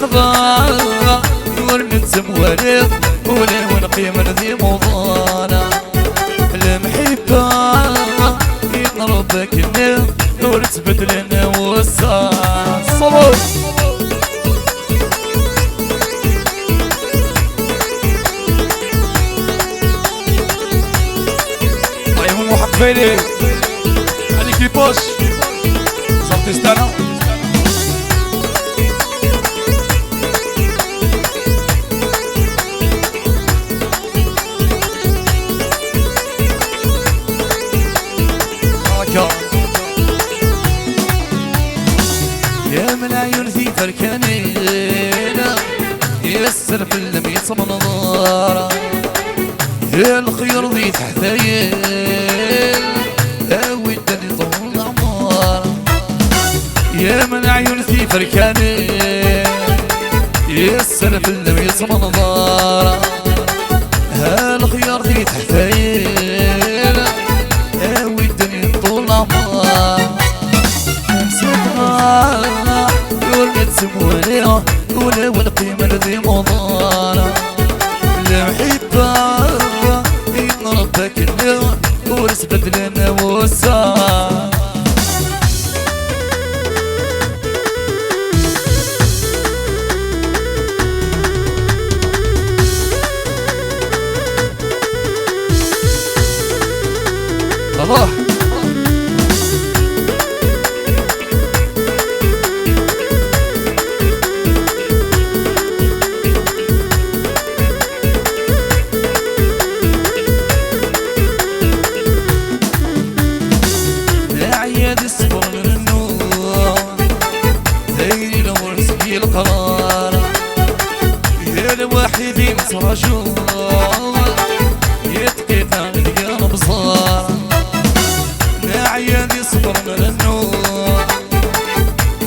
حقبا ورنتم وليد ولا ونقيم ذي موضانا المحبة يضربك النيل ورتبدل لنا وصال صبر طيب محق فيلي عليك بوش صوتي استنى يا من عيون ذي فركانينا يسر في اللميت منظارة يا الخير ذي تحتايل اوي الدنيا طول عمارة يا من عيون ذي فركانينا يسر في اللميت منظارة يا الخير ذي تحتايل اوي الدنيا طول عمارة سموليها ولا والقيمة الذي مضانا المحبة يضربك النار ورسبت لنا وصال الله القرار يا الوحيد مسرجو يتقي ثاني بصار يا عيادي صبر من النور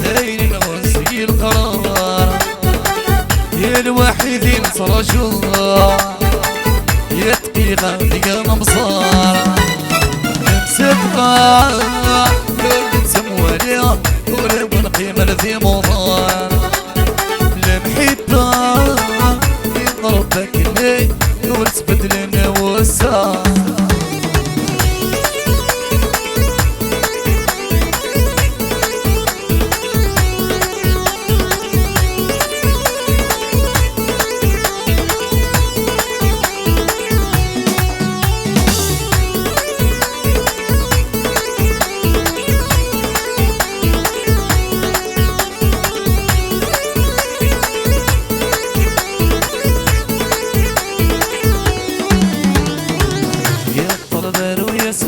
دايري نغسي القرار يا الوحيد مسرجو يتقي ثاني بصار مسبقا كل سمواليا ولا ونقيمة ذي موضان المحبة يضربك الليل ورتبت لنا وصال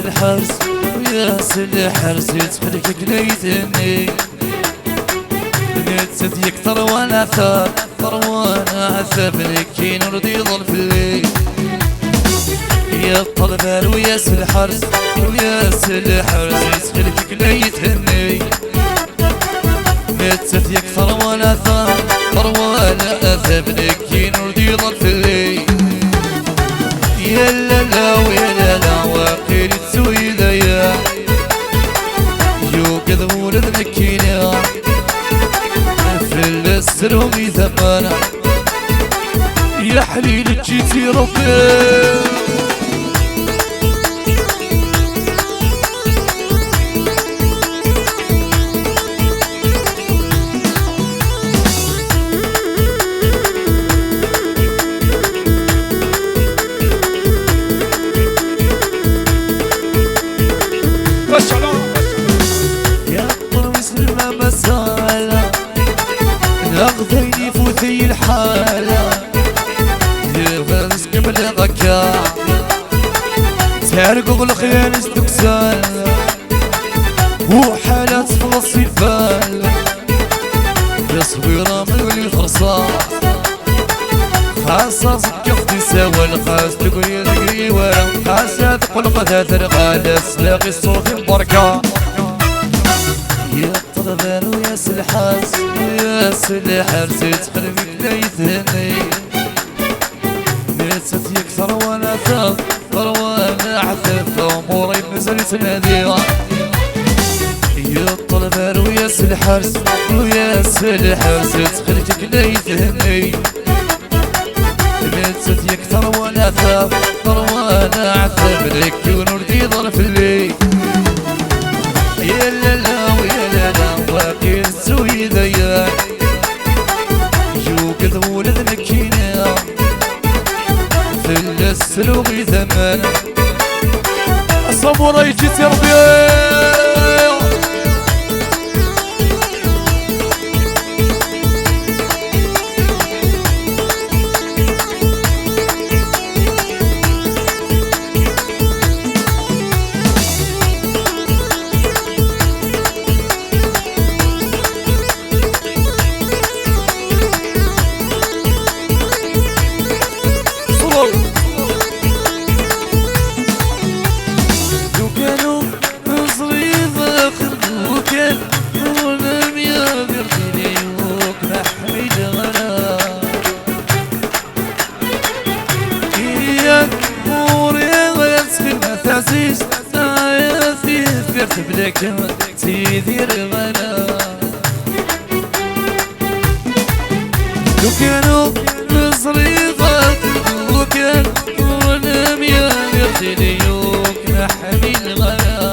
الحرس ويا الحرس يتفلك قليتني نتسد يكثر وانا ثار وانا عذاب لكي نرضي يضل في الليل يا الطلبان ويا الحرس يتفلك قليتني نتسد يكثر وانا ثار وانا عذاب لكي نرضي يضل في الليل يا لا ويا لا واقيل تسوي ذيا يوقظ ولد مكينا في السر ثمانة يا حليل جيتي ربي أخذيني فوتي الحالة يرغز قبل غكا تعرق الخيال استكسال وحالات في الصفال تصويرة من الفرصة خاصة سكفتي سوا الخاص تقولي ذكري ورا خاصة تقول قد ترقى سلاقي الصوت مبركة يا الطلبان ويا الحارس يتخلفك ليثني نسيت يكثر وانا ثاق وانا عثف اموري نزلت نادية يا الطلبان ويا الحارس يتخلفك ولا يتهني ملست يكثر ولا ثاب وانا عثاب لك ونردي ظرف الليل يا لالا ويا لالا واقي السوي ذيان يوقظ ولد مكينة في السلوغ ثمان الصبور يجي تربيه عزيز عايزي فرت بلك سيدي الغلا لو كانوا صريفة وكان ونام يا يرتدي يوك حميل الغلا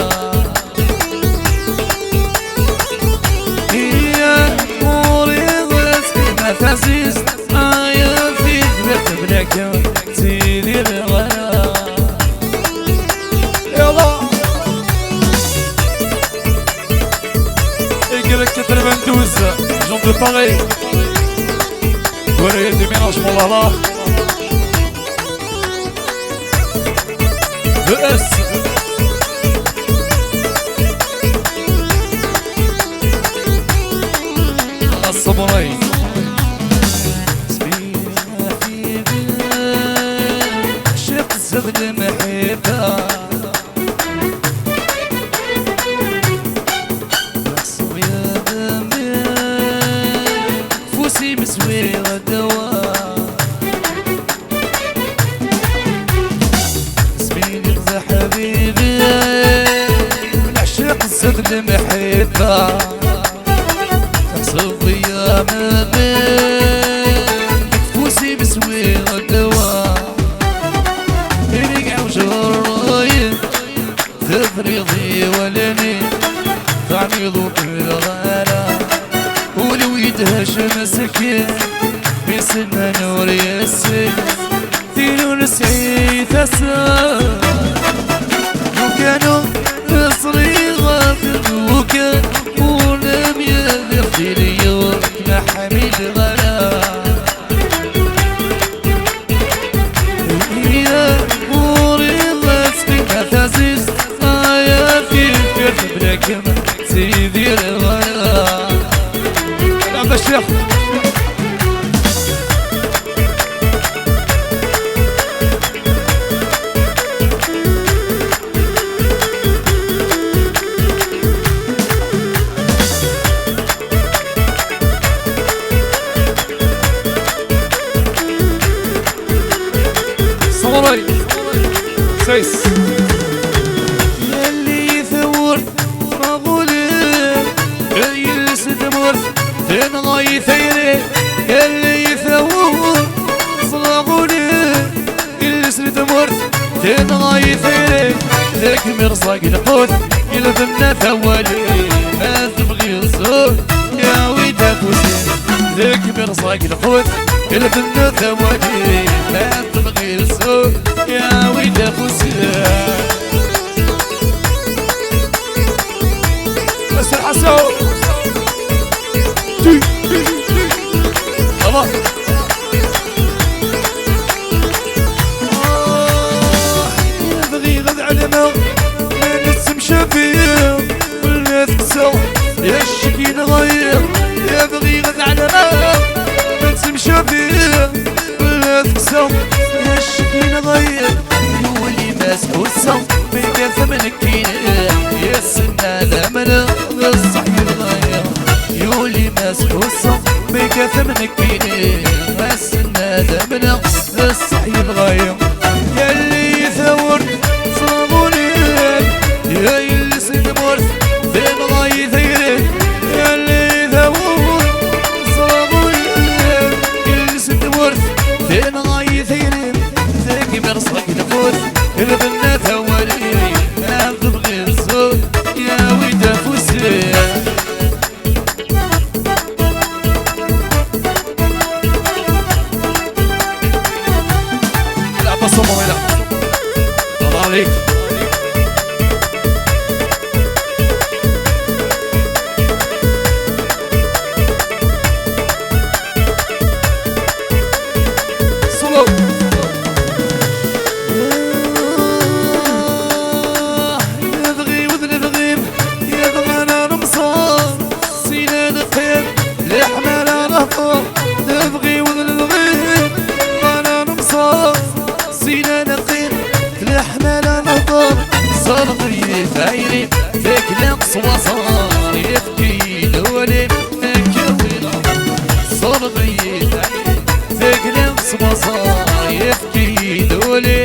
هي مريضة سكنة عزيز عايزي فرت بلك سيدي الغلا Jean de Paris Corée du ménagement là-là Le S الصبري شفت زبد محبة مسوي الدواء اسمي غزة حبيبي نعشق الزبد محبة تحصل ضيا ما بين كفوسي مسوي الدواء يرجع وجرايد تفريضي ولني تعميض بالغلا ولو يدهش مسكين بسنة نور يسين ثيلون سعيد أسان وكانوا صريغة وكان ولم يغفر يوم محمد غلا يا مريضة سكينة تعزيز يا في فرد بلك سيدي الغلا عبد الشيخ صبري سيس يلي ثور رغولي يلس دمر تنغي ثيري يلي ثور صغولي يلس دمر تنغي ثيري ذاك مرصاق القوت يلبنا ثوالي ما تبغي الصوت يا ويدا فوسين ذاك مرصاق القوت يلبنا ثوالي ما تبغي الصوت يا ويدا فوسين بس الحسون الله يبغي غد على ما نسم شفيع ولا تكسر يا الشكي نغير يبغي غد على ما نسم شفيع ولا تكسر يا الشكي نغير يولي ماسك والصوت بيقف من الكينة يا السنة لمنا الصحي الغير يولي ماسك والصوت بيقف من الكينة يا السنة لمنا الصحي الغير يلي ثور صابوني يا يلي سنمر بين غاي ثيري يلي ثور صابوني الغيد تقلب صبصار يفكي دولي